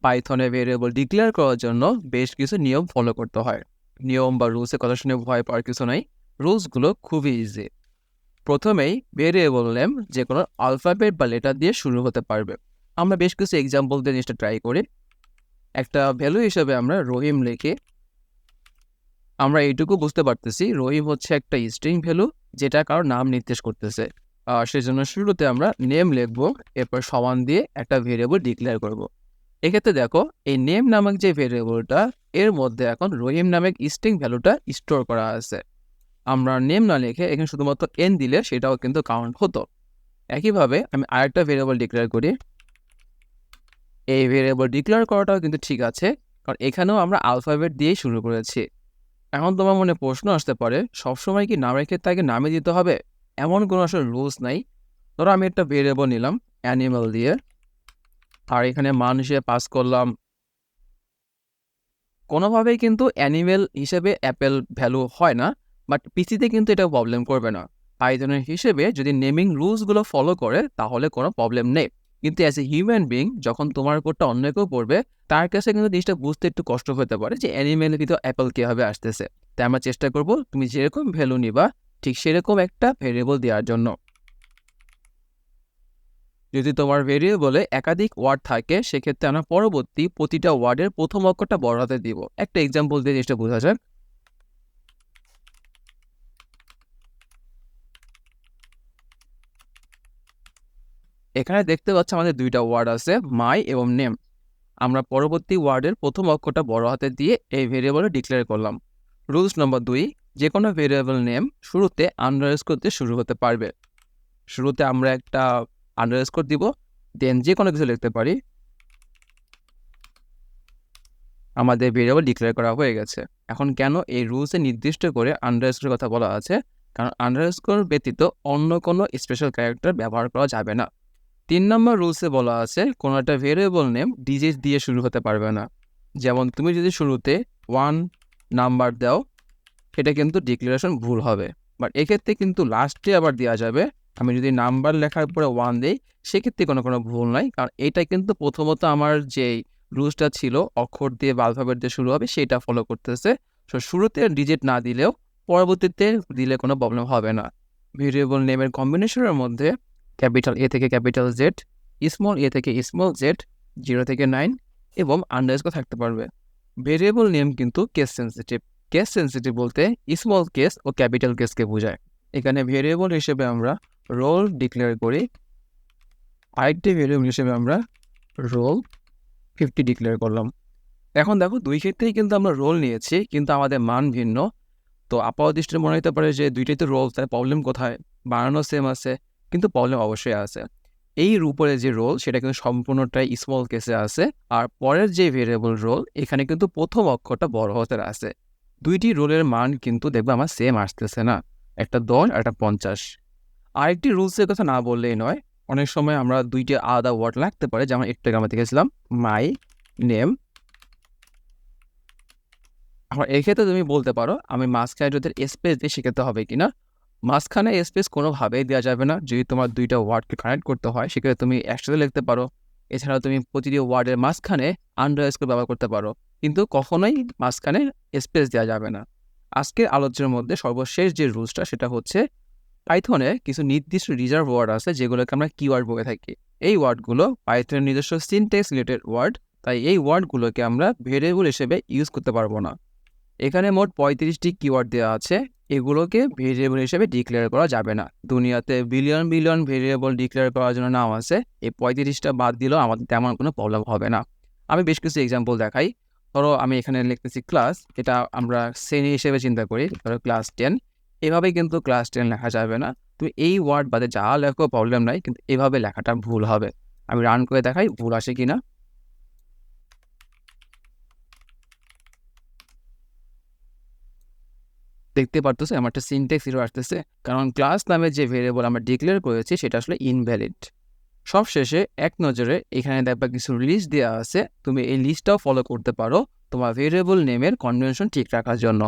পাইথনে variable declare করার জন্য বেশ কিছু নিয়ম ফলো করতে হয়। নিয়ম বা রুলসের কথা শুনে ভয় পাওয়ার কিছু নাই, রুলসগুলো খুবই ইজি। প্রথমেই ভেরিয়েবল নেম যে কোনো আলফাবেট বা লেটার দিয়ে শুরু হতে পারবে। আমরা বেশ কিছু এক্সাম্পল দিয়ে জিনিসটা ট্রাই করি। একটা ভ্যালু হিসেবে আমরা রহিম লিখি। আমরা এইটুকু বুঝতে পারতেছি রহিম হচ্ছে একটা স্ট্রিং ভ্যালু যেটা কারোর নাম নির্দেশ করতেছে। সেজন্য শুরুতে আমরা নেম লিখবো, এরপর সমান দিয়ে একটা ভেরিয়েবল ডিক্লেয়ার করব। এক্ষেত্রে দেখো এই নেম নামক যে ভেরিয়েবলটা, এর মধ্যে এখন রহিম নামক স্ট্রিং ভ্যালুটা স্টোর করা আছে। আমরা নেম না লিখে এখানে শুধুমাত্র এন দিলে সেটাও কিন্তু কাউন্ট হতো। একইভাবে আমি আরেকটা ভেরিয়েবল ডিক্লেয়ার করি। এই ভেরিয়েবল ডিক্লেয়ার করাটাও কিন্তু ঠিক আছে, কারণ এখানেও আমরা আলফাবেট দিয়েই শুরু করেছি। এখন তোমার মনে প্রশ্ন আসতে পারে, সবসময় কি নামের ক্ষেত্রে আগে নামে দিতে হবে? এমন কোনো আসলে রুলস নাই। ধরো আমি একটা ভেরিয়েবল নিলাম অ্যানিমাল দিয়ে, আর এখানে মান হিসেবে পাস করলাম। কোনোভাবেই কিন্তু অ্যানিমেল হিসেবে অ্যাপেল ভ্যালু হয় না, বাট পিসিতে কিন্তু এটা প্রবলেম করবে না। পাইথনের হিসেবে যদি নেমিং রুলসগুলো ফলো করে তাহলে কোনো প্রবলেম নেই। কিন্তু অ্যাজ এ হিউম্যান বিং যখন তোমার কোডটা অন্য কেউ পড়বে, তার কাছে কিন্তু জিনিসটা বুঝতে একটু কষ্ট হতে পারে যে অ্যানিমেলের ভিতর অ্যাপেল কীভাবে আসতেছে। তাই আমরা চেষ্টা করব তুমি যেরকম ভ্যালু নিবা ঠিক সেরকম একটা ভেরিয়েবল দেওয়ার জন্য। যদি তোমার ভেরিয়েবলে একাধিক ওয়ার্ড থাকে, সেক্ষেত্রে আমরা পরবর্তী প্রতিটা ওয়ার্ডের প্রথম অক্ষরটা বড় হাতে দিব। একটা এক্সাম্পল দিয়ে জিনিসটা বোঝা যাক। এখানে দেখতে পাচ্ছ আমাদের দুইটা ওয়ার্ড আছে, মাই এবং নেম। আমরা পরবর্তী ওয়ার্ডের প্রথম অক্ষরটা বড় হাতে দিয়ে এই ভেরিয়েবলে ডিক্লেয়ার করলাম। রুলস নম্বর 2, যে কোনো ভেরিয়েবল নেম শুরুতে আন্ডারস্কোর দিয়ে শুরু হতে পারবে। শুরুতে আমরা একটা আন্ডারস্কোর দিব, দেন যে কোনো কিছু লিখতে পারি। আমাদের ভেরিয়েবল ডিক্লেয়ার করা হয়ে গেছে। এখন কেন এই রুলসে নির্দিষ্ট করে আন্ডারস্কোরের কথা বলা আছে? কারণ আন্ডারস্কোর ব্যতীত অন্য কোনো স্পেশাল ক্যারেক্টার ব্যবহার করা যাবে না। 3 নম্বর রুলসে বলা আছে কোনো একটা ভেরিয়েবল নেম ডিজিট দিয়ে শুরু হতে পারবে না। যেমন তুমি যদি শুরুতে 1 নাম্বার দাও, সেটা কিন্তু ডিক্লারেশন ভুল হবে। বাট এক্ষেত্রে কিন্তু লাস্টে আবার দেওয়া যাবে। আমি যদি নাম্বার লেখার পরে 1 দিই, সেক্ষেত্রে কোনো ভুল নাই, কারণ এটা কিন্তু প্রথমত আমার যেই রুলসটা ছিল অক্ষর দিয়ে বা আলফাবেট দিয়ে শুরু হবে সেটা ফলো করতেছে। সো শুরুতে ডিজিট না দিলেও পরবর্তীতে দিলে কোনো প্রবলেম হবে না। ভেরিয়েবল নেমের কম্বিনেশনের মধ্যে ক্যাপিটাল এ থেকে ক্যাপিটাল জেড, স্মল এ থেকে স্মল জেড, 0 থেকে 9 এবং আন্ডারস্কোর থাকতে পারবে। ভেরিয়েবল নেম কিন্তু কেস সেন্সিটিভ। কেস সেন্সিটিভ বলতে স্মল কেস ও ক্যাপিটাল কেসকে বোঝায়। এখানে ভেরিয়েবল হিসেবে আমরা রোল ডিক্লেয়ার করি, আরেকটি ভেরিয়েবল হিসেবে আমরা রোল 50 ডিক্লেয়ার করলাম। এখন দেখো দুই ক্ষেত্রেই কিন্তু আমরা রোল নিয়েছি, কিন্তু আমাদের মান ভিন্ন। তো আপাত দৃষ্টিতে মনে হতে পারে যে দুইটাই তো রোল, তাই প্রবলেম কোথায়? বানানো সেম আছে, কিন্তু প্রবলেম অবশ্যই আছে। এই উপরে যে রোল সেটা কিন্তু সম্পূর্ণটাই স্মল কেসে আছে, আর পরের যে ভেরিয়েবল রোল এখানে কিন্তু প্রথম অক্ষরটা বড় হাতের আছে। দুইটি রোলের মান কিন্তু দেখবে আমার সেম আসতেছে না, একটা 10 আর একটা 50। আরেকটি রুলসের কথা না বললেই নয়, অনেক সময় আমরা দুইটি আলাদা ওয়ার্ড লাগতে পারে, যেমন একটু আগে আমরা দেখেছিলাম মাই নেম। এখন এক্ষেত্রে তুমি বলতে পারো আমি মাঝখানে যদি স্পেস দিয়ে শেখাতে হবে কিনা। মাঝখানে স্পেস কোনোভাবেই দেওয়া যাবে না। যদি তোমার দুইটা ওয়ার্ডকে কানেক্ট করতে হয়, সেক্ষেত্রে তুমি একসাথে লিখতে পারো। এছাড়াও তুমি প্রতিটি ওয়ার্ডের মাঝখানে আন্ডারস্কোর ব্যবহার করতে পারো, কিন্তু কখনোই মাঝখানে স্পেস দেওয়া যাবে না। আজকের আলোচনার মধ্যে সর্বশেষ যে রুলসটা সেটা হচ্ছে পাইথনে কিছু নির্দিষ্ট রিজার্ভ ওয়ার্ড আছে যেগুলোকে আমরা কিওয়ার্ড বলে থাকি। এই ওয়ার্ডগুলো পাইথনের নিজস্ব সিনট্যাক্স রিলেটেড ওয়ার্ড, তাই এই ওয়ার্ডগুলোকে আমরা ভেরিয়েবল হিসেবে ইউজ করতে পারবো না। এখানে মোট 35টি কিওয়ার্ড দেওয়া আছে, এগুলোকে ভেরিয়েবল হিসেবে ডিক্লেয়ার করা যাবে না। দুনিয়াতে বিলিয়ন বিলিয়ন ভেরিয়েবল ডিক্লেয়ার করার জন্য নাম আছে, এই 35টা বাদ দিলেও আমাদের তেমন কোনো প্রবলেম হবে না। আমি বেশ কিছু এক্সাম্পল দেখাই। ধরো আমি এখানে লিখতেছি ক্লাস, এটা আমরা শ্রেণী হিসেবে চিন্তা করি, ধরো ক্লাস 10। এভাবে কিন্তু ক্লাস 10 লেখা যাবে না। তুমি এই ওয়ার্ড বাদে যা লেখো প্রবলেম নাই, কিন্তু এভাবে লেখাটা ভুল হবে। আমি রান করে দেখাই ভুল আসে কিনা। দেখতে পারতেছে আমার একটা সিনট্যাক্স এরর আসতেছে, কারণ ক্লাস নামে যে ভেরিয়েবল আমরা ডিক্লেয়ার করেছি সেটা আসলে ইনভ্যালিড। সব শেষে এক নজরে এখানে দেখবা কিছু লিস্ট দেওয়া আছে, তুমি এই লিস্টটাও ফলো করতে পারো তোমার ভেরিয়েবল নেমের কনভেনশন ঠিক রাখার জন্য।